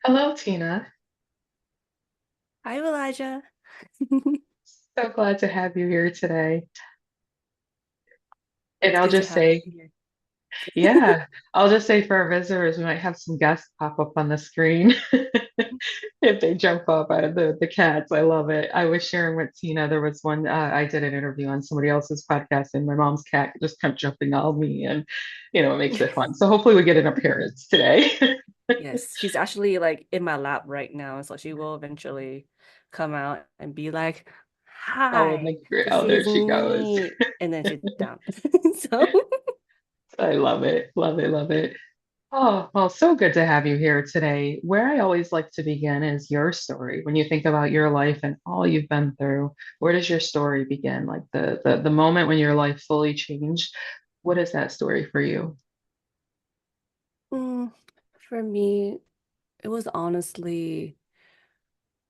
Hello, Tina. Hi, Elijah. So glad to have you here today. And It's I'll good to just have say, you here. yeah, I'll just say for our visitors, we might have some guests pop up on the screen if they jump up. The cats, I love it. I was sharing with Tina. There was one I did an interview on somebody else's podcast, and my mom's cat just kept jumping on me, and it makes it fun. So hopefully we get an appearance today. Yes, she's actually like in my lap right now, so she will eventually come out and be like, Oh, "Hi, this oh, there is she goes. me," and then she's down. So, I love it, love it, love it. Oh, well, so good to have you here today. Where I always like to begin is your story. When you think about your life and all you've been through, where does your story begin? Like the moment when your life fully changed, what is that story for you? mm, for me, it was honestly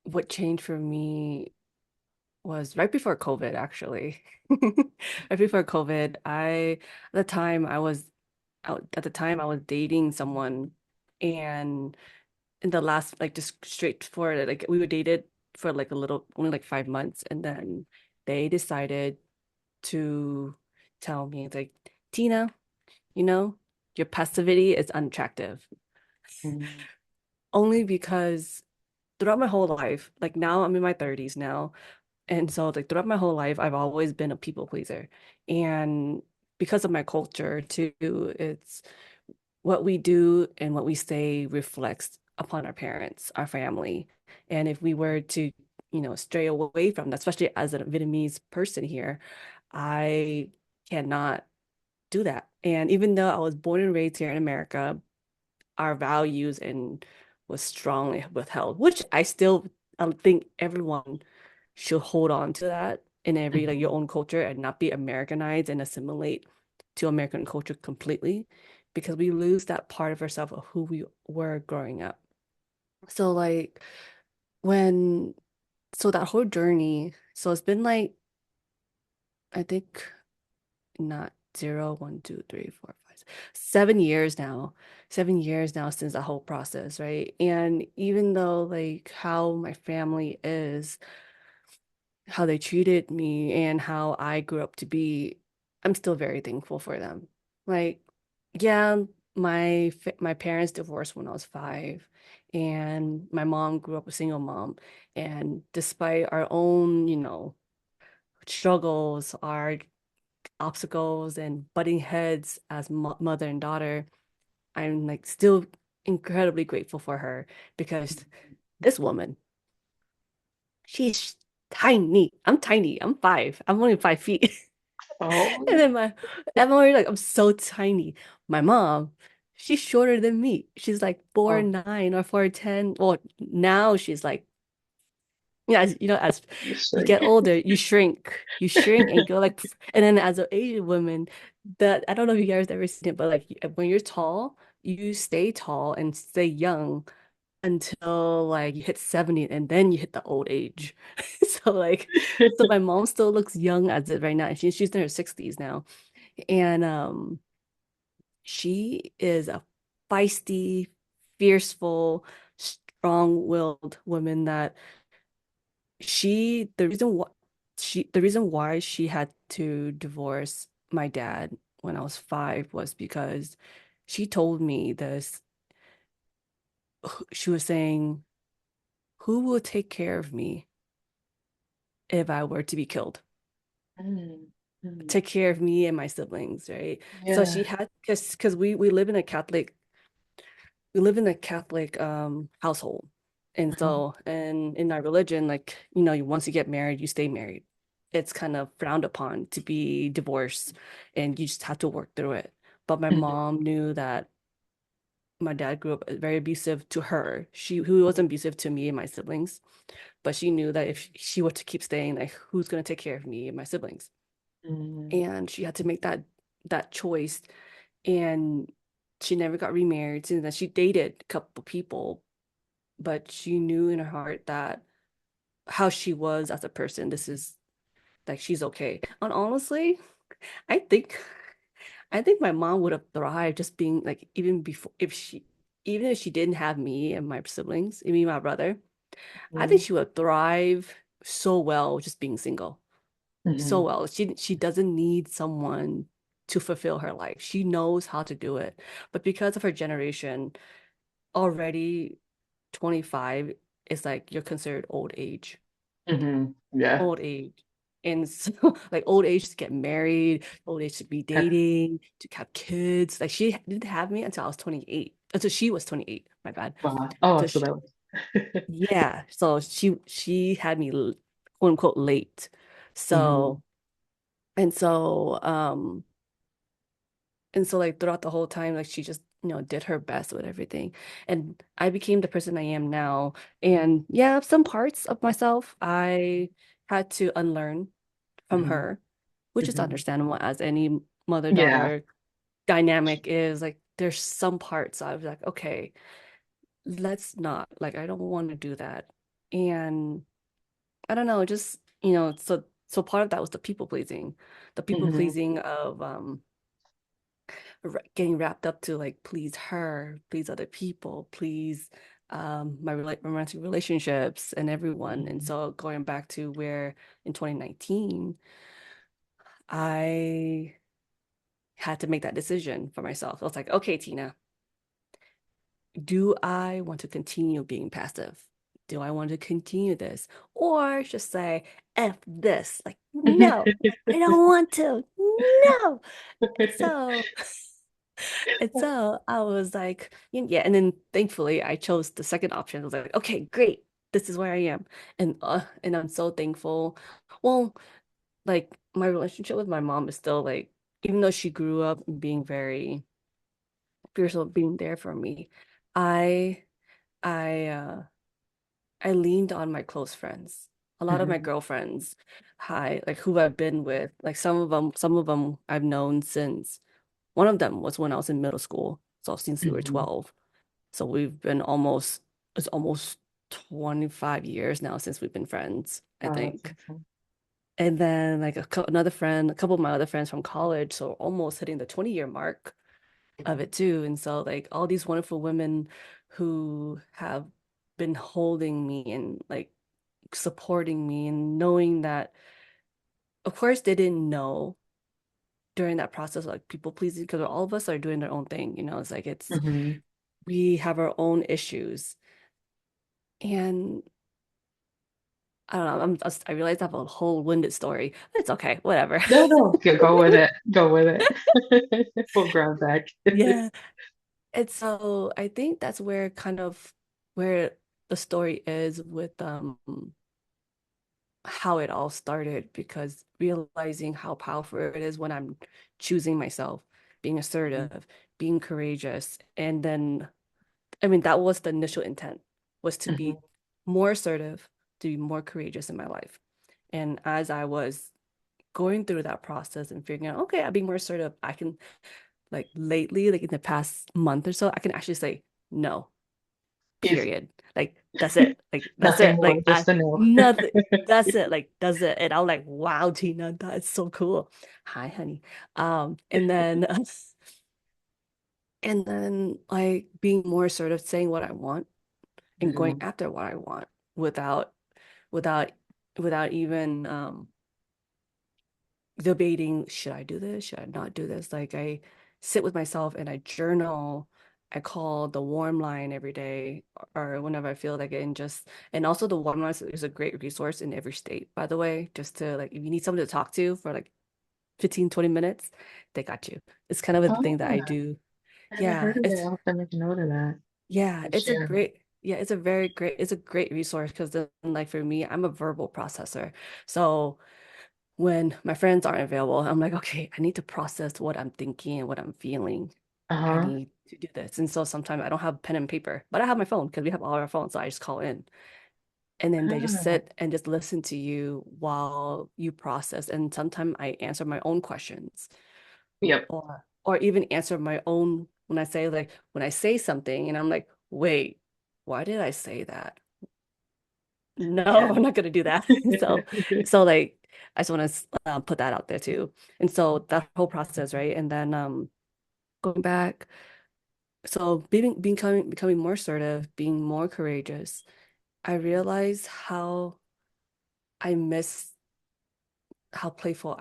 what changed for me was right before COVID, actually. Right before COVID, at the time I was dating someone, and in the last, like, just straightforward, like we were dated for like a little, only like 5 months, and then they decided to tell me, it's like, Tina, you know, your passivity is unattractive. Mm, Only because throughout my whole life, like now I'm in my 30s now, and so like throughout my whole life, I've always been a people pleaser. And because of my culture too, it's what we do and what we say reflects upon our parents, our family. And if we were to, stray away from that, especially as a Vietnamese person here, I cannot do that. And even though I was born and raised here in America, our values and was strongly withheld, which I think everyone should hold on to that in every, like, your mhm, own culture, and not be Americanized and assimilate to American culture completely, because we lose that part of ourselves of who we were growing up. So like when so that whole journey, so it's been like, I think, not zero, 1, 2, 3, 4, 5, 7 years now. 7 years now since that whole process, right? And even though like how my family is, how they treated me and how I grew up to be, I'm still very thankful for them. Like, yeah, my parents divorced when I was 5, and my mom grew up a single mom. And despite our own, struggles, our obstacles and butting heads as mo mother and daughter, I'm like still incredibly grateful for her, because this woman, she's tiny. I'm tiny. I'm 5. I'm only 5 feet. And oh, then I'm already like, I'm so tiny. My mom, she's shorter than me. She's like four oh, nine or 4'10". Well, now she's like, yeah, as you you shrink. get older, you shrink and go like, and then as an Asian woman, that I don't know if you guys ever seen it, but like when you're tall, you stay tall and stay young until like you hit 70, and then you hit the old age. So like, so my mom still looks young as it right now. She's in her 60s now. And she is a feisty, fearful, strong-willed woman that she the reason why she had to divorce my dad when I was 5 was because she told me this. She was saying, "Who will take care of me if I were to be killed? Mm, mm, Take care of me and my siblings, right?" So she yeah. had, because we live in a Catholic household. And Mhm, so, and in our religion, like, once you get married, you stay married. It's kind of frowned upon to be divorced, and you just have to work through it. But my mhm, mom knew that my dad grew up very abusive to her. Who wasn't abusive to me and my siblings, but she knew that if she were to keep staying, like, who's going to take care of me and my siblings? mm, And she had to make that choice. And she never got remarried. Since then, she dated a couple people, but she knew in her heart that how she was as a person, this is like, she's okay. And honestly, I think I think my mom would have thrived just being like, even before, if she even if she didn't have me and my siblings, me and my brother, I think Mhm. she would thrive so well just being single. So Mhm. well. She doesn't need someone to fulfill her life. She knows how to do it. But because of her generation, already 25 is like you're considered old age. Mhm. Yeah. Old age. And so like old age to get married, old age to be Okay. dating, to have kids. Like she didn't have me until I was 28. Until she was 28, my bad. Wow. Oh, So so she, that was. yeah, so she had me quote unquote late. Mhm. So and so like throughout the whole time, like she just, did her best with everything. And I became the person I am now. And yeah, some parts of myself I had to unlearn from Mhm. her, which is Mhm. understandable as any Yeah. mother-daughter dynamic is. Like there's some parts I was like, okay, let's not, like I don't want to do that. And I don't know, just, so part of that was the people pleasing. The people Mhm. pleasing of getting wrapped up to like please her, please other people, please my romantic relationships and everyone. And Mhm. so going back to where in 2019, I had to make that decision for myself. I was like, okay, Tina, do I want to continue being passive? Do I want to continue this? Or just say, F this? Like, no, I don't want to. No. So And so I was like, yeah. And then thankfully I chose the second option. I was like, okay, great. This is where I am. And I'm so thankful. Well, like my relationship with my mom is still like, even though she grew up being very fierce of being there for me, I I uh I leaned on my close friends. A lot of my Mhm. girlfriends, like who I've been with, like some of them I've known since one of them was when I was in middle school. So since we were Mhm. 12. So it's almost 25 years now since we've been friends, I Oh, that's think. awesome. And then like another friend, a couple of my other friends from college, so almost hitting the 20-year mark of it too. And so like all these wonderful women who have been holding me and like supporting me and knowing that, of course, they didn't know during that process like people pleasing because all of us are doing their own thing. It's like Mhm. we have our own issues. And I don't know. I realized I have a whole winded story. It's okay, whatever. No, no, go with it. Go with it. We'll grab back. Yeah. And so I think that's where kind of where the story is with how it all started, because realizing how powerful it is when I'm choosing myself, being Mhm. assertive, being courageous. And then I mean that was the initial intent, was to be Mhm. more assertive, to be more courageous in my life. And as I was going through that process and figuring out, okay, I'll be more assertive. I can, like lately, like in the past month or so, I can actually say no, Is period. Like that's it. Like that's nothing it. more, Like I just a no. nothing. That's it. Like that's it. And I'm like, wow, Tina, that's so cool. Hi, honey. And then and then like being more assertive, saying what I want and going Mhm. after what I want without without without even debating, should I do this? Should I not do this? Like I sit with myself and I journal. I call the warm line every day or whenever I feel like it. And also the warm line is a great resource in every state, by the way, just to like, if you need someone to talk to for like 15, 20 minutes, they got you. It's kind of a Oh, thing that I do. I haven't Yeah, heard of it. I'll have to make a note of that. yeah, I'll share. it's a great resource because then like for me, I'm a verbal processor. So when my friends aren't available, I'm like, okay, I need to process what I'm thinking and what I'm feeling. I Uh-huh. need to do this. And so sometimes I don't have pen and paper, but I have my phone because we have all our phones. So I just call in. And then they just Ah, sit and just listen to you while you process. And sometimes I answer my own questions yep. or even answer my own when I say something and I'm like, wait, why did I say that? No, Yeah. I'm not gonna do that. So, like, I just want to put that out there too. And so that whole process, right? And then going back. So becoming more assertive, being more courageous, I realized how I miss how playful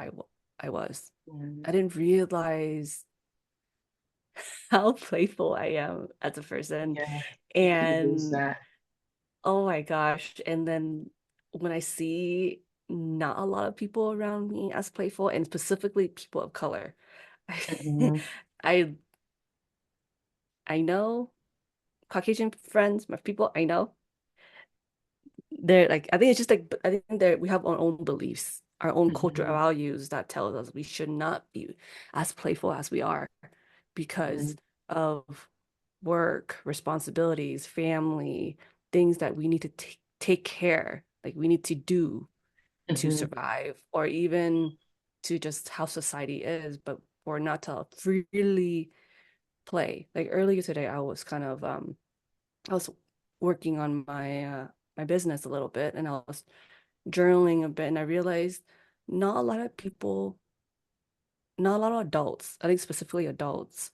I was. Mm, I didn't realize how playful I am as a person. yeah, you lose And that. oh my gosh. And then when I see not a lot of people around me as playful, and specifically people of color, Hmm. I I know Caucasian friends, my people I know, they're like, I think it's just like, I think that we have our own beliefs, our own cultural Hmm. values that tells us we should not be as playful as we are because Hmm. of work, responsibilities, family, things that we need to take care, like we need to do to Hmm. survive, or even to just how society is, but for not to freely play. Like earlier today, I was working on my business a little bit, and I was journaling a bit, and I realized not a lot of people, not a lot of adults, I think specifically adults,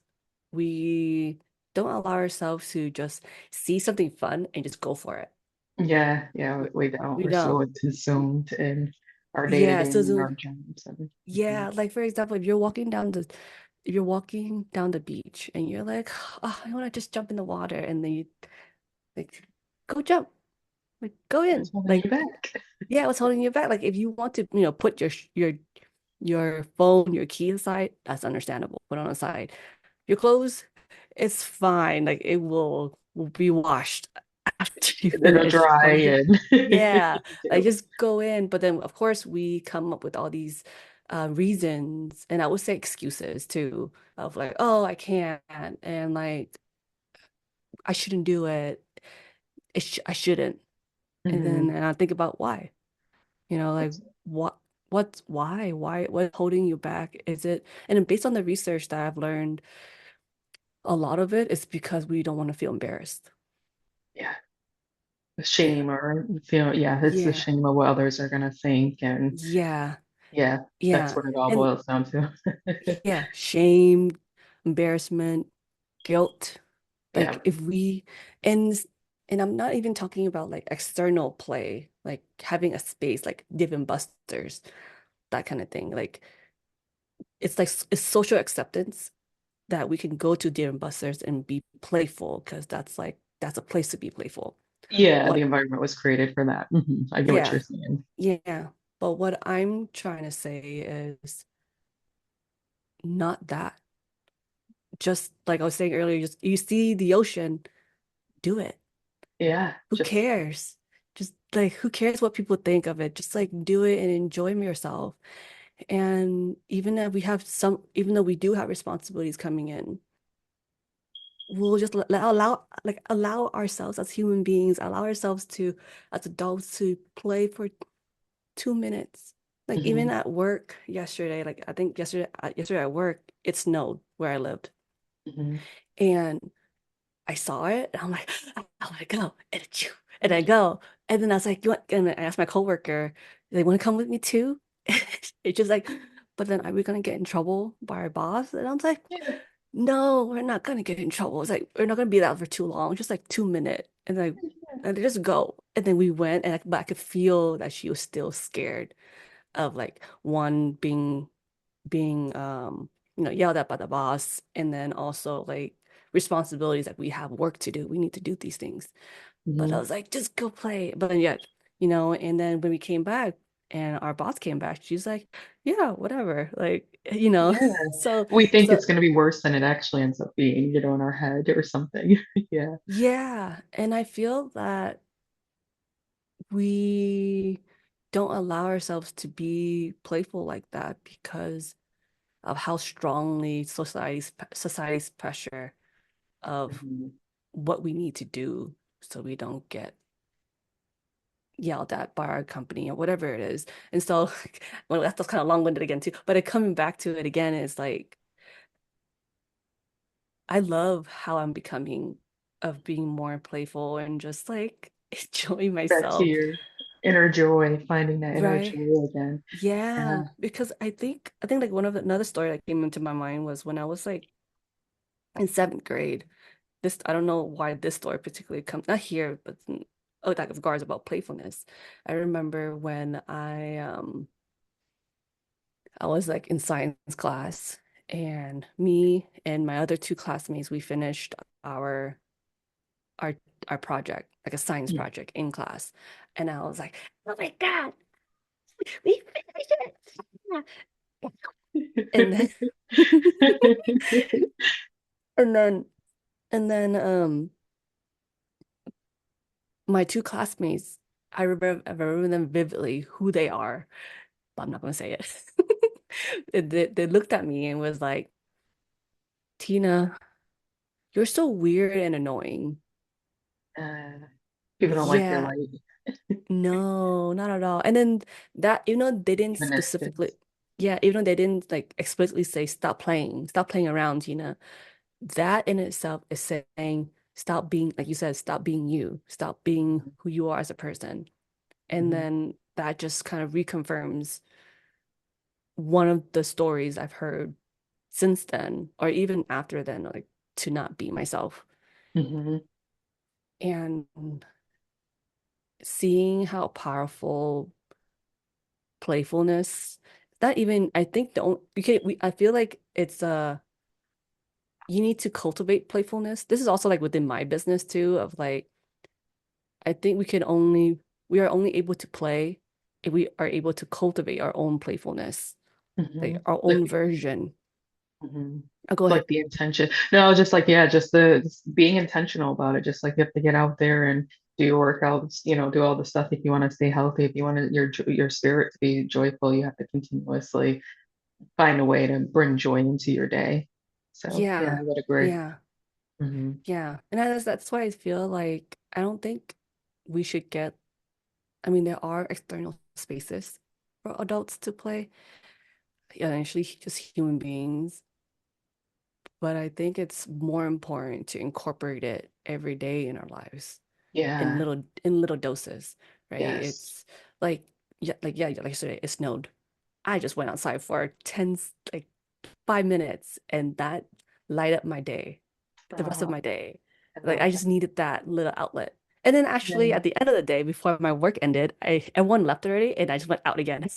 we don't allow ourselves to just see something fun and just go for it. Yeah, yeah, We, we don't. we We're so don't. consumed in our day to Yeah, day so, and so our jobs and mhm. yeah, like for example, if you're walking down the beach and you're like, oh, I want to just jump in the water, and then you like go jump, like go What's in, holding you like back? yeah, what's holding you back? Like if you want to, you know, put your phone, your key aside, that's understandable. Put on the side. Your clothes, it's fine. Like it will be washed after you It'll finish. dry But just, and yeah, you like do. just go in. But then of course we come up with all these reasons, and I would say excuses too, of like, oh, I can't, and like I shouldn't do it. I shouldn't. And then Hmm. and I think about why. You know, like That's, what what's holding you back? Is it, and then based on the research that I've learned, a lot of it is because we don't want to feel embarrassed. yeah, the Yeah. shame or feel, yeah, it's the Yeah. shame of what others are gonna think, and Yeah. yeah, that's Yeah. what it all And boils down to. yeah, shame, embarrassment, guilt. Yeah, Like if we and and I'm not even talking about like external play, like having a space like Dave and Buster's, that kind of thing. Like it's like it's social acceptance that we can go to Dave and Buster's and be playful because that's a place to be playful. yeah, the What environment was created for that. Mhm. I get what yeah, you're saying. yeah. But what I'm trying to say is not that. Just like I was saying earlier, just you see the ocean, do it. Yeah, Who just cares? Just like who cares what people think of it? Just like do it and enjoy yourself. And even though we do have responsibilities coming in, we'll just allow ourselves as human beings, allow ourselves to as adults to play for 2 minutes. Like even hmm. at work yesterday, like I think yesterday at work, it snowed where I lived. Hmm. And I saw it and I'm like, I want to go. And I go. And then I was like, you want, and I asked my coworker, they want to come with me too? It's just like, but then are we gonna get in trouble by our boss? And I was like, Yeah, no, we're not gonna get in trouble. It's like we're not gonna be there for too long, just like 2 minutes. And they just go. And then we went, and but I could feel that she was still scared of like one being yelled at by the boss, and then also like responsibilities that we have work to do. We need to do these things. But I hmm. was like, just go play. But then yet, and then when we came back and our boss came back, she's like, yeah, whatever. Like, Yeah. so We think so it's going to be worse than it actually ends up being, in our head or something. Yeah. yeah. And I feel that we don't allow ourselves to be playful like that because of how strongly society's pressure of Mhm. what we need to do so we don't get yelled at by our company or whatever it is. And so, well, that's kind of long-winded again too. But coming back to it again is like I love how I'm becoming of being more playful and just like enjoying Back to myself, your inner joy, finding that inner right? joy again. Yeah, Yeah. because I think like another story that came into my mind was when I was like in seventh grade. this, I don't know why this story particularly comes, not here, but oh, like of course about playfulness. I remember when I was like in science class, and me and my other two classmates, we finished our our our project, like a science project in class. And I was like, oh my God, we finished it. And then and then and then my two classmates, I remember them vividly who they are, but I'm not gonna say it. They looked at me and was like, Tina, you're so weird and annoying. Uh, People don't like your Yeah, light. no, not at all. And then that, even though they didn't Even specifically, distance. yeah, even though they didn't like explicitly say stop playing around, Tina, that in itself is saying stop being, like you said, stop being you, stop being who you are as a person. And Mhm. then that just kind of reconfirms one of the stories I've heard since then, or even after then, like to not be myself. Mhm. And seeing how powerful playfulness, not even, I think the only, I feel like it's you need to cultivate playfulness. This is also like within my business too, of like, I think we are only able to play if we are able to cultivate our own playfulness, like Mhm. our own version. Mhm. Oh, go ahead. Like the intention. No, just like, yeah, just the just being intentional about it. Just like you have to get out there and do your workouts, do all the stuff if you want to stay healthy, if you want your spirit to be joyful, you have to continuously find a way to bring joy into your day. So yeah, Yeah, I would agree. yeah, Hmm. yeah. And that's why I feel like I don't think we should get, I mean, there are external spaces for adults to play, essentially just human beings. But I think it's more important to incorporate it every day in our lives Yeah. in little doses, right? Yes. It's like yeah, like yesterday, it snowed. I just went outside for 10, like 5 minutes, and that light up my day, the rest of Oh, my day. I Like love I that. just needed that little outlet. And then actually Yeah. at the end of the day, before my work ended, everyone left already, and I just went out again.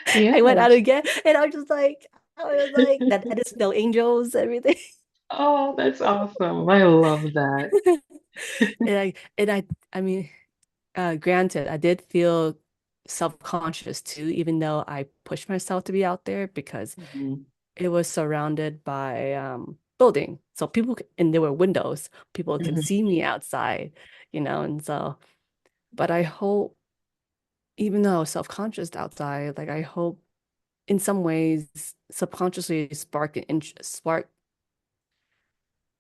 I went out Yes. again, and I was like that, and it's snow angels, everything. Oh, that's awesome. I love that. I mean, granted, I did feel self-conscious too, even though I pushed myself to be out there because Hmm. it was surrounded by building. So and there were windows, people can Hmm. see me outside, and so, but I hope, even though I was self-conscious outside, like I hope in some ways subconsciously spark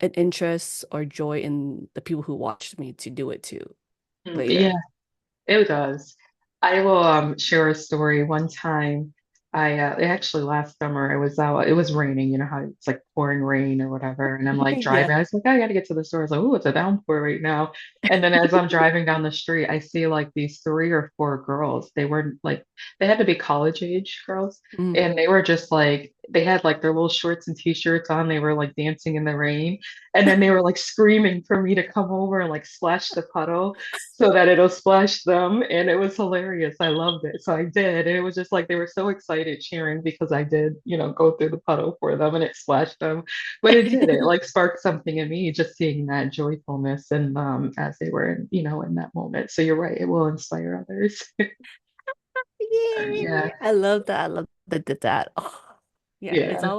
an interest or joy in the people who watched me to do it too Yeah. later. It does. I will share a story. One time, actually last summer I was out. It was raining. You know how it's like pouring rain or whatever. And I'm like Yeah. driving. I was like, I got to get to the store. I was like, oh, it's a downpour right now. And then as I'm driving down the street, I see like these three or four girls. They were like they had to be college age girls, Mm. and they were just like they had like their little shorts and t-shirts on. They were like dancing in the rain, and then they were like screaming for me to come over and like splash the puddle so that it'll splash them. And it was hilarious. I loved it. So I did. And it was just like they were so excited cheering because I did, go through the puddle for them and it splashed them. But it did. It like sparked something in me just seeing that joyfulness and as they were in that moment. So you're right, it will inspire others. Yeah. Yay! I love that. I love that. Oh, yeah, Yeah.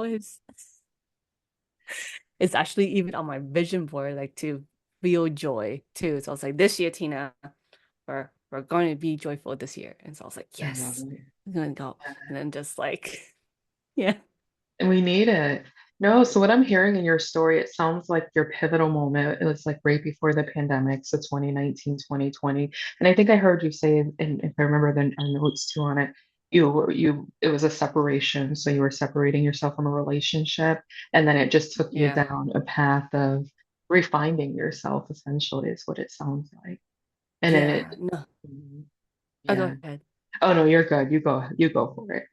it's actually even on my vision board, like to feel joy too. So I was like, this year, Tina, we're going to be joyful this year. And so I was like, I love yes, it. I'm gonna go. And then just like, yeah. And we need it. No, so what I'm hearing in your story, it sounds like your pivotal moment, it was like right before the pandemic, so 2019, 2020. And I think I heard you say, and if I remember the notes too on it, it was a separation. So you were separating yourself from a relationship, and then it just took you Yeah. down a path of refinding yourself, essentially, is what it sounds like. And then Yeah. No. I'll go yeah. ahead. Oh no, you're good. You go for it.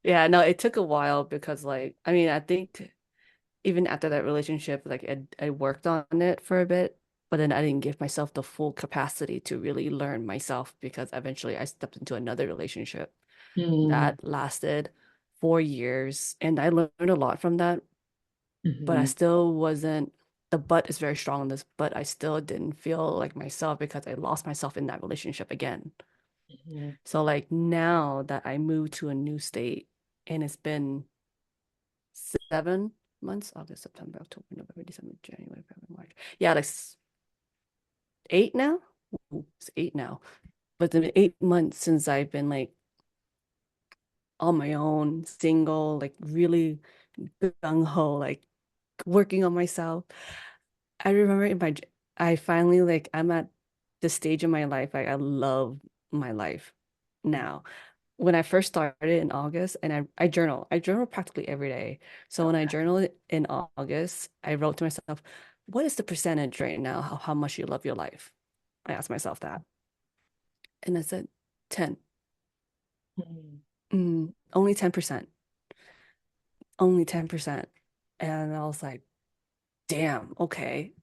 Yeah, no, it took a while because like, I mean, I think even after that relationship, like I worked on it for a bit, but then I didn't give myself the full capacity to really learn myself because eventually I stepped into another relationship Mm, that lasted 4 years, and I learned a lot from that, but I hmm still wasn't, the but is very strong on this, but I still didn't feel like myself because I lost myself in that relationship again. hmm So like now that I moved to a new state and it's been 7 months, August, September, October, November, December, January, February, March. Yeah, like 8 now. Ooh, it's 8 now. But it's been 8 months since I've been like on my own, single, like really gung ho, like working on myself. I remember I finally like I'm at the stage in my life, like I love my life now. When I first started in August, and I journal practically every day. So when I Okay. journaled in August, I wrote to myself, what is the percentage right now, how much you love your life? I asked myself that. And I said 10. Mm. Only 10%. Only 10%. And I was like, damn, okay.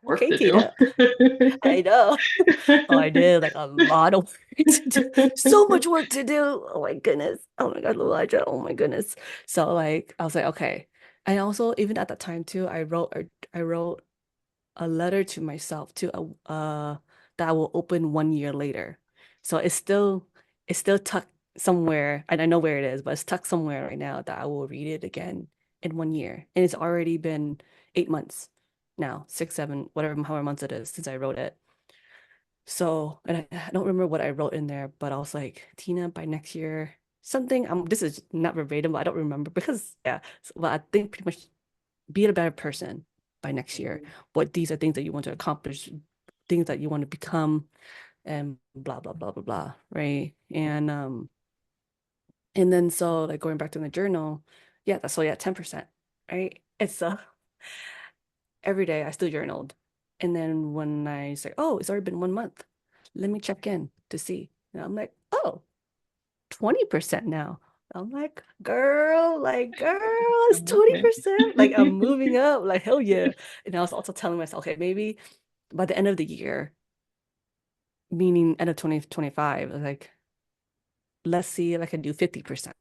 Work Okay, to do. Tina. I know. Oh, I did like a lot of work to do. So much work to do. Oh my goodness. Oh my God, Elijah. Oh my goodness. So like I was like, okay. And also even at that time too, I wrote a letter to myself to that I will open 1 year later. So it's still tucked somewhere, and I know where it is, but it's tucked somewhere right now that I will read it again in 1 year. And it's already been 8 months now, six, seven, whatever, however months it is since I wrote it. So, and I don't remember what I wrote in there, but I was like, Tina, by next year, something. This is not verbatim, but I don't remember because yeah. So, but I think pretty much be a better person by next year. What these are things that you want to accomplish, things that you want to become, and blah blah blah blah blah, right? And then so like going back to the journal, yeah, that's so yeah, 10%, right? It's every day I still journaled. And then when I say, oh, it's already been 1 month, let me check in to see. And I'm like, oh, 20% now. I'm like, girl, it's I'm okay. 20%. Like, I'm moving up. Like, hell yeah. And I was also telling myself, okay, maybe by the end of the year, meaning end of 2025, like, let's see if I can do 50%.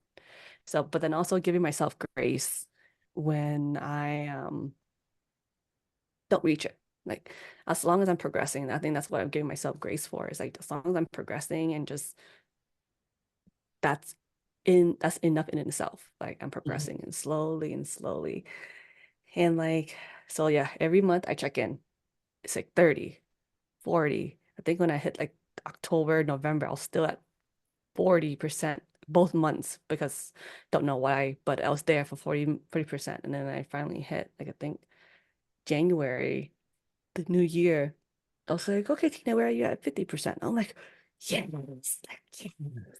So, but then also giving myself grace when I don't reach it. Like, as long as I'm progressing, I think that's what I'm giving myself grace for. Is like, as long as I'm progressing and just that's that's enough in itself. Like I'm Mhm. progressing and slowly. And like, so yeah, every month I check in. It's like 30, 40. I think when I hit like October, November, I was still at 40% both months because don't know why, but I was there for 40%. And then I finally hit like I think January, the new year. I was like, okay, Tina, where are you at 50%? I'm like, yes, like, yes.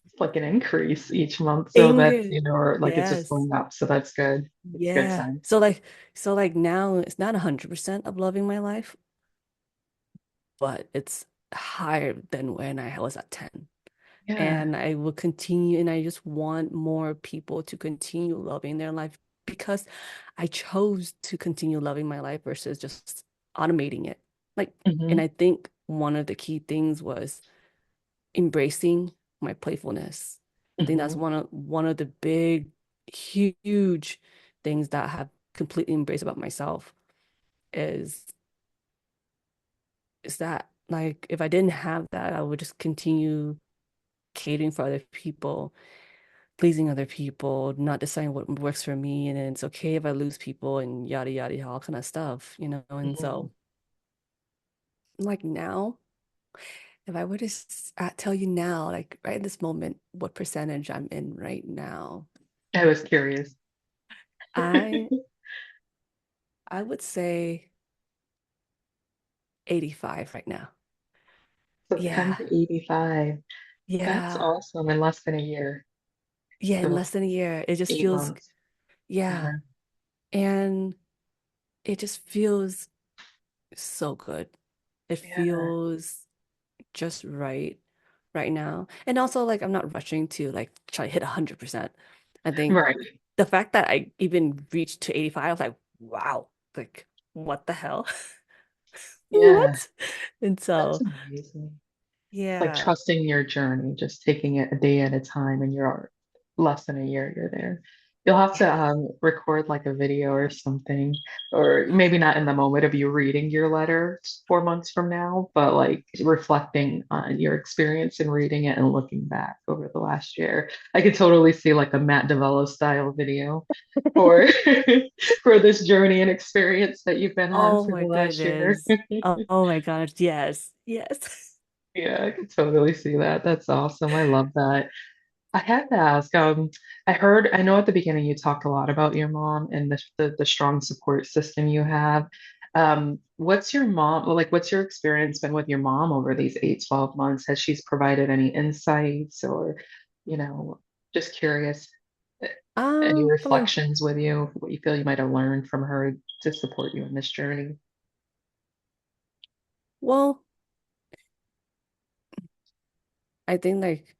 It's like an increase each month, so that's, Ingrid, or like it's just yes. going up. So that's good. It's a good Yeah. sign. So like now it's not 100% of loving my life, but it's higher than when I was at 10. Yeah. And I will continue, and I just want more people to continue loving their life because I chose to continue loving my life versus just automating it. Like, and hmm I think one of the key things was embracing my playfulness. I think that's hmm one of the big, huge things that I have completely embraced about myself is that like if I didn't have that, I would just continue catering for other people, pleasing other people, not deciding what works for me, and then it's okay if I lose people and yada yada all kind of stuff, you know. And hmm so like now, if I were to tell you now, like right in this moment, what percentage I'm in right now, I was curious. I I would say 85 right now. So 10 Yeah. to 85. That's Yeah. awesome in less than a year. Yeah, in So less than a year. It just eight feels, months. yeah. Yeah. And it just feels so good. It Yeah. feels just right now. And also like I'm not rushing to like try to hit 100%. I think Right. the fact that I even reached to 85, I was like, wow, like what the hell? Yeah, What? And that's so, amazing. Like yeah. trusting your journey, just taking it a day at a time, and you're less than a year, you're there. You'll have to Yeah. record like a video or something, or maybe not in the moment of you reading your letter 4 months from now, but like reflecting on your experience and reading it and looking back over the last year. I could totally see like a Matt DeVello style video for for this journey and experience that you've been on Oh for my the last year. goodness. Oh my gosh. Yes. Yes. Yeah, I could totally see that. That's awesome. I love that. I had to ask, I know at the beginning you talked a lot about your mom and the strong support system you have. What's your mom, like, what's your experience been with your mom over these 8, 12 months? Has she's provided any insights or, you know, just curious, eh, any For my reflections with you, what you feel you might have learned from her to support you in this journey? well, I think like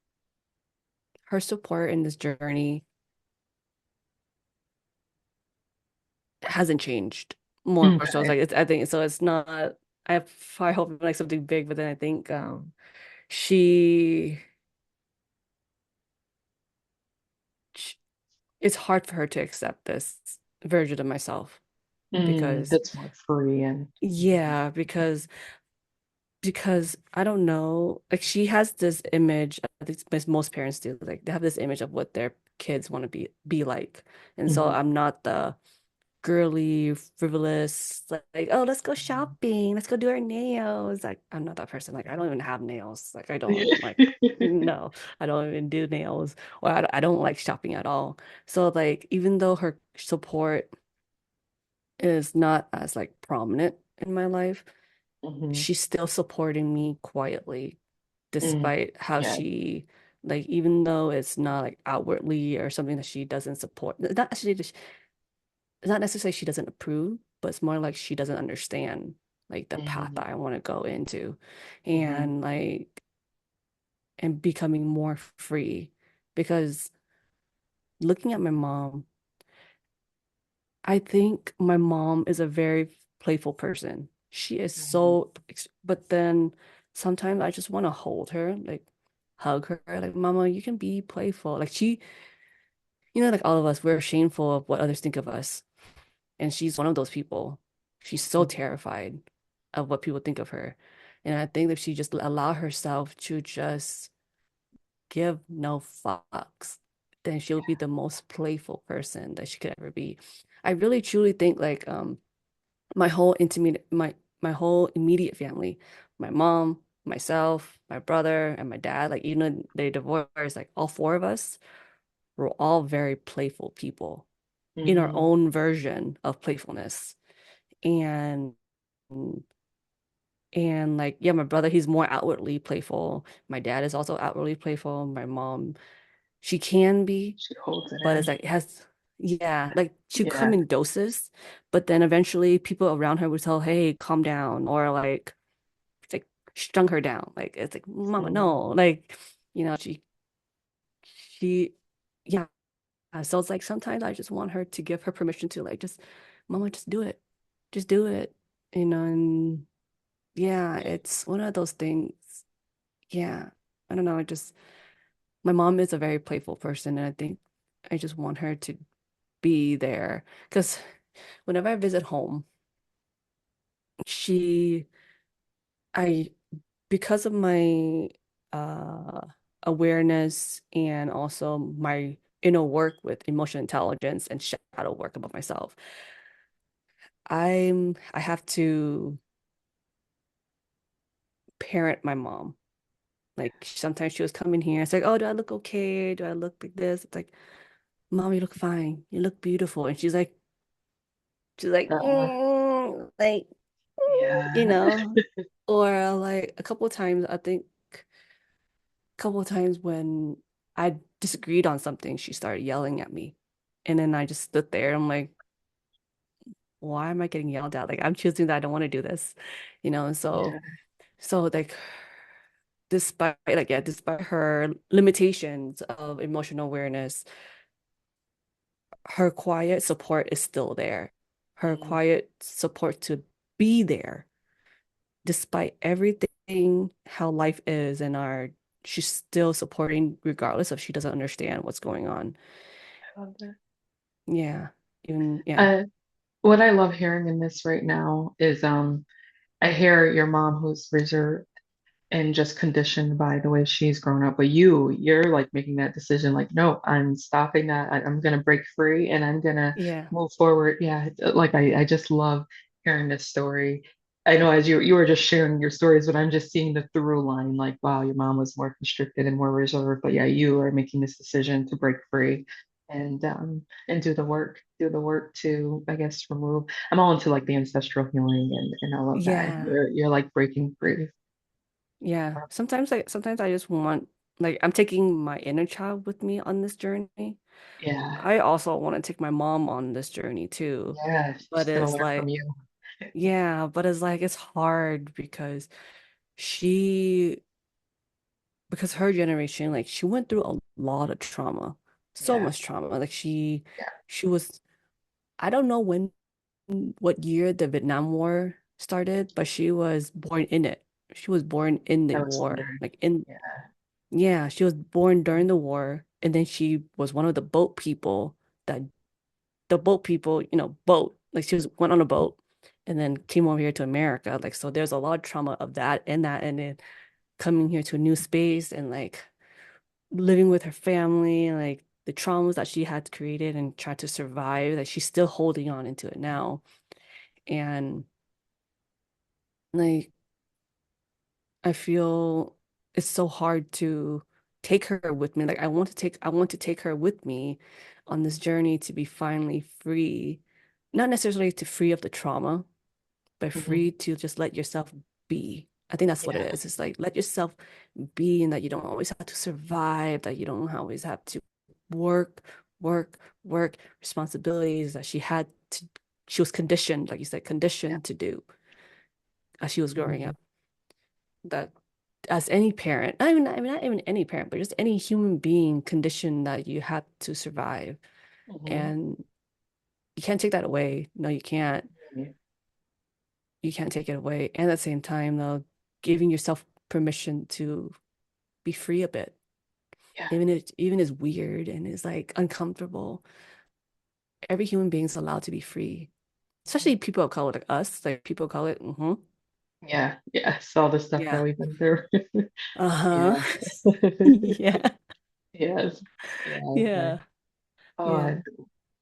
her support in this journey hasn't changed. More so it's Okay. like it's I think so it's not I hope like something big, but then I think she, sh it's hard for her to accept this version of myself because That's more free and mhm, yeah, because I don't know, like she has this image, I think most parents do, like they have this image of what their kids want to be like. And so mhm, I'm not the girly, frivolous, like, oh, let's go shopping, let's go do our nails. Like I'm not that person. Like I don't even have nails. Like I don't like mhm. no, I don't even do nails or I don't like shopping at all. So like even though her support is not as like prominent in my life, Mhm. she's still supporting me quietly Mm, despite how yeah. she like even though it's not like outwardly or something that she doesn't support, not necessarily she doesn't approve, but it's more like she doesn't understand like the path Mhm, that I want to go into mhm, and like and becoming more free because looking at my mom, I think my mom is a very playful person. She is mhm, so, but then sometimes I just want to hold her, like hug her, like, Mama, you can be playful. Like she, like all of us, we're shameful of what others think of us. And she's one of those people. She's so mhm, terrified of what people think of her. And I think if she just allow herself to just give no fucks, then she'll be the most playful person that she could ever be. I really truly think like my whole immediate family, my mom, myself, my brother, and my dad, like even though they divorced, like all four of us were all very playful people in our mhm. own version of playfulness. And like yeah, my brother, he's more outwardly playful. My dad is also outwardly playful. My mom, she can be, She holds it but in. it's like it has yeah, like she'll come Yeah. in doses, but then eventually people around her would tell, hey, calm down, or like it's like strung her down. Like it's like, Mama, Mhm, no, like she yeah. So it's like sometimes I just want her to give her permission to like just, Mama, just do it. Just do it. And yeah, it's one of those things. Yeah. I don't know. My mom is a very playful person, and I think I just want her to be there. Because whenever I visit home, she, I, because of my uh, awareness and also my inner work with emotional intelligence and shadow work about myself, I have to parent my mom. Like sometimes she was coming here. It's like, oh, do I look okay? Do I look like this? It's like, Mom, you look fine. You look beautiful. And she's like, uh, like, you yeah. know, or like a couple of times, I think a couple of times when I disagreed on something, she started yelling at me. And then I just stood there. I'm like, why am I getting yelled at? Like I'm choosing that I don't want to do this, And Yeah. so like despite her limitations of emotional awareness, her quiet support is still there. her Mhm. quiet support to be there despite everything how life is and our she's still supporting regardless if she doesn't understand what's going on. I love that. Yeah. Even yeah. Uh, what I love hearing in this right now is I hear your mom who's reserved and just conditioned by the way she's grown up. But you're like making that decision, like, no, I'm stopping that. I'm gonna break free and I'm gonna Yeah. move forward. Yeah, like I just love hearing this story. I know as you were just sharing your stories, but I'm just seeing the through line, like, wow, your mom was more constricted and more reserved, but yeah, you are making this decision to break free and do the work to, I guess, remove. I'm all into like the ancestral healing and all of that. Yeah. You're like breaking free. Yeah. Sometimes I just want like I'm taking my inner child with me on this journey. Yeah. I also want to take my mom on this journey too. Yeah, But she's gonna it's learn from like, you. yeah, but it's like it's hard she because her generation, like she went through a lot of trauma. So Yeah, much trauma. Like yeah, she was I don't know what year the Vietnam War started, but she was born in it. She was born in the I was war. wondering. Like in Yeah. yeah, she was born during the war and then she was one of the boat people that the boat people, boat. Like she was went on a boat and then came over here to America. Like so there's a lot of trauma of that and then coming here to a new space and like living with her family and like the traumas that she had created and tried to survive, that she's still holding on into it now. And like I feel it's so hard to take her with me. Like I want to take her with me on this journey to be finally free. Not necessarily to free of the trauma, but Hmm. free to just let yourself be. I think that's what it Yeah. is. It's like let yourself be and that you don't always have to survive, that you don't always have to work, work, responsibilities that she was conditioned, like you said, Yeah. conditioned to do as she was growing Hmm. up. That as any parent, not even any parent, but just any human being conditioned that you have to survive. Hmm. And you can't take that away. No, you can't. You can't take it away. And at the same time, though, giving yourself permission to be free a bit, Yeah. even is weird and is like uncomfortable. Every human being is allowed to be free, especially people of color like us, like people of color. Yeah. Yes. All the stuff that Yeah. we've been through. Uh-huh. Yeah. Yeah. Yes. Yeah. Yeah. Oh, Yeah.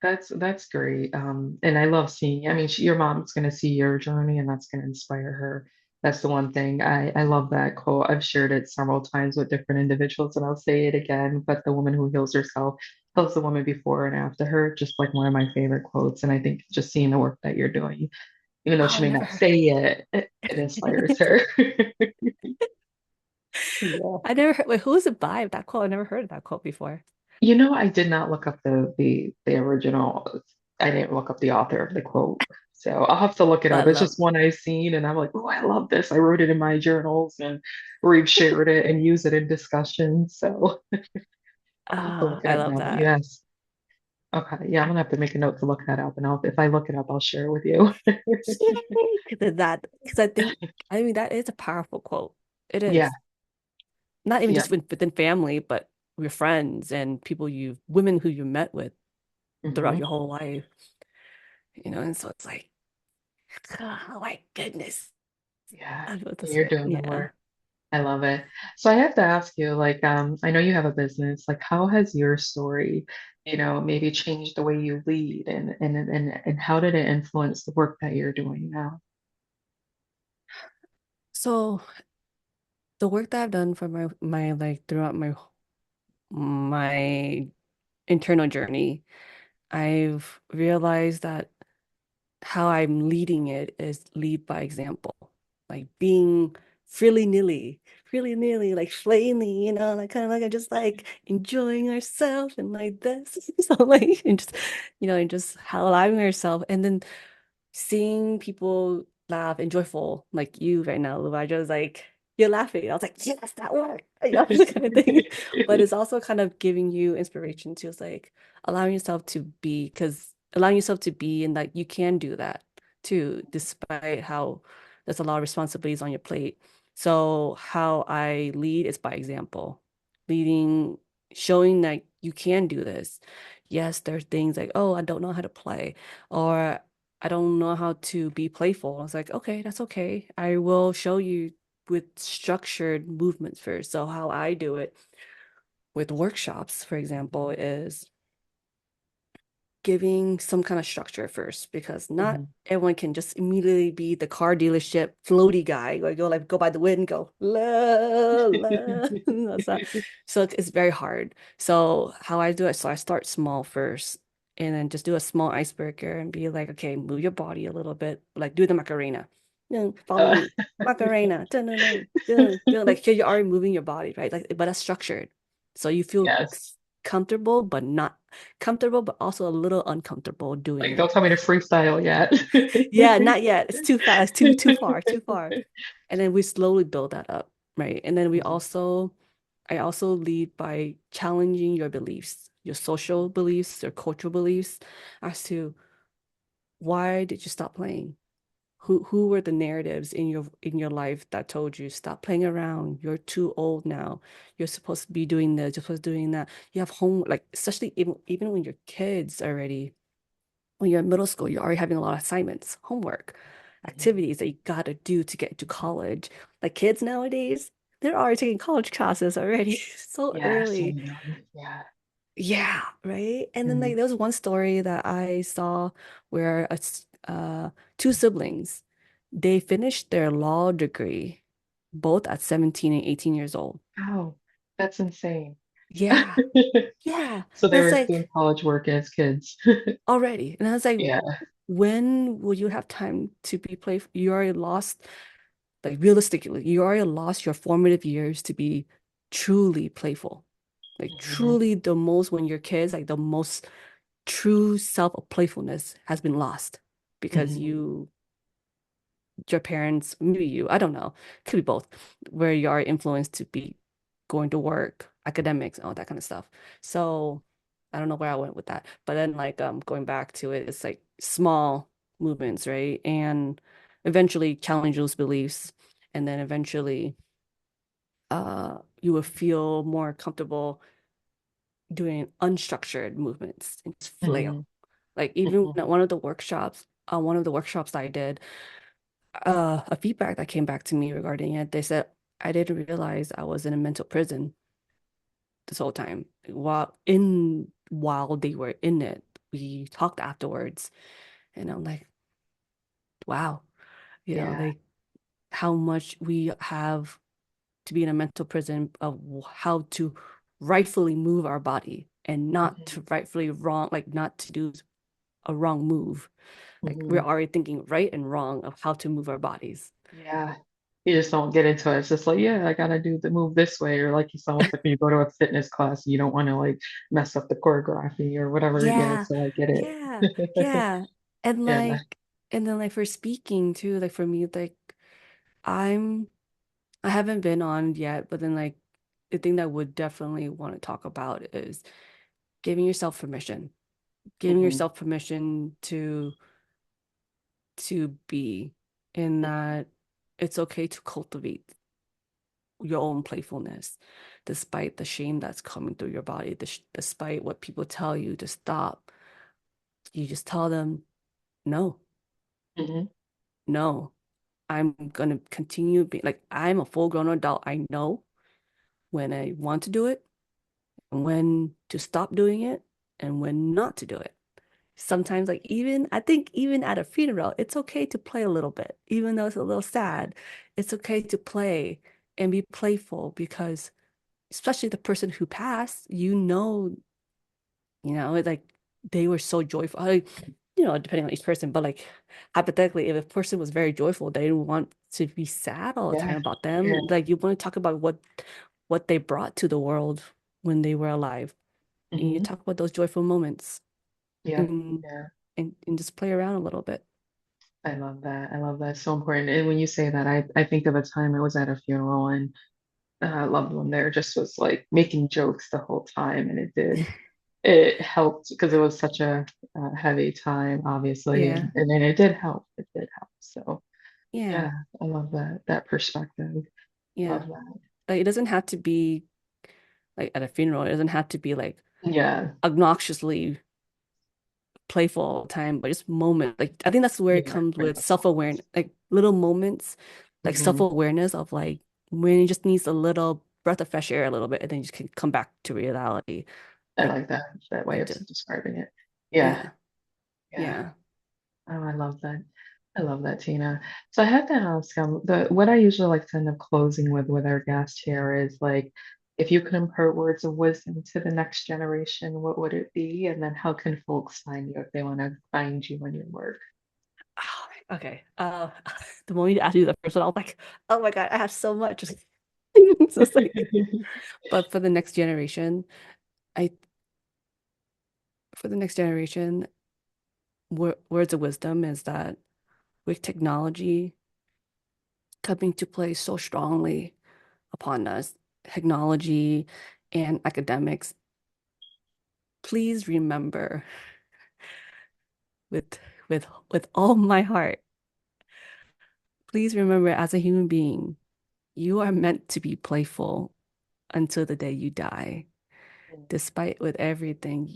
that's great. And I love seeing, I mean, your mom's going to see your journey and that's going to inspire her. That's the one thing. I love that quote. I've shared it several times with different individuals and I'll say it again, but the woman who heals herself tells the woman before and after her, just like one of my favorite quotes. And I think just seeing the work that you're doing, even though Oh, she I may never not heard. say it, it inspires her. Yeah. I never heard. Wait, who is it by that quote? I never heard of that quote before. You know, I did not look up the original. I didn't look up the author of the quote. So I'll have to look it But I up. It's love. just one I've seen and I'm like, oh, I love this. I wrote it in my journals and we've shared it and use it in discussion. So I'll have to look it I up love now that you that. asked. Okay. Yeah, I'm gonna have to make a note to look that up and if I look it up, I'll share it with you. Yay! Because I mean, that is a powerful quote. It Yeah. is. Not even Yeah. just within family, but your friends and women who you met with throughout Hmm. your whole life, and so it's like, oh my goodness. Yeah. I feel this You're way. doing the Yeah. work. I love it. So I have to ask you, like, I know you have a business. Like, how has your story, maybe changed the way you lead, and how did it influence the work that you're doing now? So the work that I've done for my like throughout my internal journey, I've realized that how I'm leading it is lead by example, like being freely nilly, like flaming, like kind of like I'm just like enjoying ourselves and like this. So like and just allowing ourselves and then seeing people laugh and joyful like you right now, Luba. I just like you're laughing. I was like, yes, that worked. This kind of thing. But it's also kind of giving you inspiration to just like allowing yourself to be because allowing yourself to be, and like you can do that too, despite how there's a lot of responsibilities on your plate. So how I lead is by example, leading, showing that you can do this. Yes, there's things like, oh, I don't know how to play, or I don't know how to be playful. I was like, okay, that's okay. I will show you with structured movements first. So how I do it with workshops, for example, is giving some kind of structure first because not Hmm. everyone can just immediately be the car dealership floaty guy like go by the wind and go la la. That's not, so it's very hard. So how I do it, so I start small first and then just do a small icebreaker and be like, okay, move your body a little bit, like do the Macarena. Follow Uh, me. Macarena. Dun, dun, dun, dun, dun. Like here you're already moving your body, right? Like, but that's structured. So you feel yes. comfortable, but not comfortable, but also a little uncomfortable doing Like, don't it. tell me to freestyle yet. Yeah, not yet. It's too fast, too far, too far. And then we slowly build that up, right? And then Mhm. I also lead by challenging your beliefs, your social beliefs, your cultural beliefs, as to why did you stop playing? Who were the narratives in your life that told you stop playing around? You're too old now. You're supposed to be doing this, you're supposed to be doing that. You have homework, like especially even when your kids already when you're in middle school, you're already having a lot of assignments, homework, Mhm. activities that you got to do to get to college. Like kids nowadays, they're already taking college classes already so Yeah, so early. young. Yeah. Yeah, right. And then like Mhm. there was one story that I saw where two siblings, they finished their law degree both at 17 and 18 years old. Oh, that's insane. Yeah, yeah. So And they it's were doing like college work as kids. already. And I was like, Yeah. when will you have time to be playful? You already lost, like realistically, you already lost your formative years to be truly playful. Like Mhm. truly the most when you're kids, like the most true self of playfulness has been lost because Mhm. your parents, maybe you, I don't know, could be both, where you are influenced to be going to work, academics, all that kind of stuff. So I don't know where I went with that. But then like going back to it, it's like small movements, right? And eventually challenge those beliefs. And then eventually you will feel more comfortable doing unstructured movements and just flail. Mhm. Like even Mhm. at one of the workshops that I did, a feedback that came back to me regarding it, they said I didn't realize I was in a mental prison this whole time. While they were in it, we talked afterwards, and I'm like, wow, Yeah. like how much we have to be in a mental prison of how to rightfully move our body and not Mhm. to rightfully wrong, like not to do a wrong move. Like we're Mhm. already thinking right and wrong of how to move our bodies. Yeah. You just don't get into it. It's just like, yeah, I gotta do the move this way. Or like it's almost like when you go to a fitness class, you don't want to like mess up the choreography or whatever it is. Yeah, So I get yeah, it. yeah. And Yeah. like, and then like for speaking too, like for me, like I'm, I haven't been on yet, but then like the thing that I would definitely want to talk about is giving yourself permission, giving Hmm. yourself permission to be in that it's okay to cultivate your own playfulness, despite the shame that's coming through your body, despite what people tell you to stop. You just tell them, no, Hmm. no. I'm gonna continue being like I'm a full-grown adult. I know when I want to do it and when to stop doing it and when not to do it. Sometimes like even I think even at a funeral, it's okay to play a little bit, even though it's a little sad. It's okay to play and be playful because especially the person who passed, it's like they were so joyful. Depending on each person, but like hypothetically, if a person was very joyful, they didn't want to be sad all the Yeah. time about Yeah. them. Like you want to talk about what they brought to the world when they were alive. And you Hmm. talk about those joyful moments Yeah. and Yeah. and just play around a little bit. I love that. I love that. It's so important. And when you say that, I think of a time I was at a funeral and a loved one there just was like making jokes the whole time, and it did. it helped because it was such a, heavy time, obviously, Yeah. and then it did help. It did help. So Yeah. yeah, I love that perspective. Yeah. Love that. Like it doesn't have to be like at a funeral. It doesn't have to be like Yeah, obnoxiously playful all the time, but just moment. Like I think that's where it yeah, comes bring with the self-awareness, softness. like little moments, like Hmm. self-awareness of like when it just needs a little breath of fresh air a little bit, and then you just can come back to reality. I Like like that way like of just describing it. Yeah, yeah, yeah. yeah. Oh, I love that. I love that, Tina. So I had to ask, the what I usually like to end up closing with our guest here is like, if you could impart words of wisdom to the next generation, what would it be? And then how can folks find you if they want to find you and your work? Oh, okay. The moment you asked me the first one, I was like, oh my God, I have so much. So it's like, but for the next generation, I for the next generation, words of wisdom is that with technology coming to play so strongly upon us, technology and academics, please remember with with all my heart, please remember as a human being, you are meant to be playful until the day you die. Despite with everything,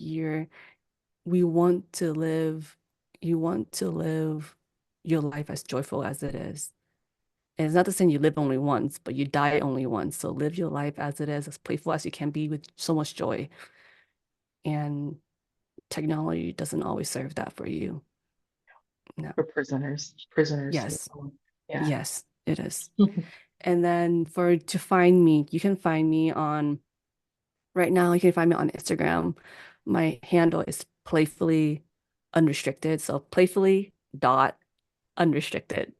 we want to live, you want to live your life as joyful as it is. And it's not to say you live only once, but you die only once. So live your life as it is, as playful as you can be with so much joy. And technology doesn't always serve that for you. No. For prisoners to their Yes. own. Yeah. Yes, it is. And then for to find me, you can find me on right now, you can find me on Instagram. My handle is playfully unrestricted. So playfully dot unrestricted.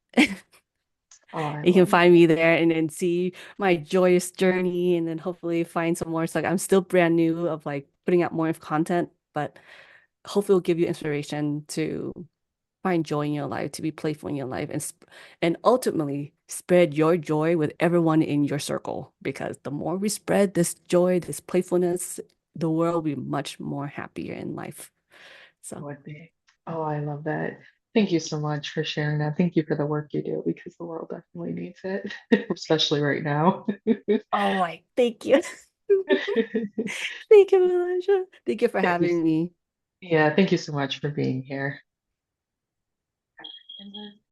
Oh, I You can love find me there and then see my joyous journey and then hopefully find some more. So like I'm still brand new of like putting out more of content, but hopefully it'll give you inspiration to find joy in your life, to be playful in your life, and ultimately spread your joy with everyone in your circle. Because the more we spread this joy, this playfulness, the world will be much more happier in life. it So, would be. Oh, I love that. Thank you so much for sharing that. Thank you for the work you do because the world definitely needs it, especially right now. oh my, thank you. Thank you, Elijah. Thank you for Thank you. having me. Yeah, thank you so much for being here. And then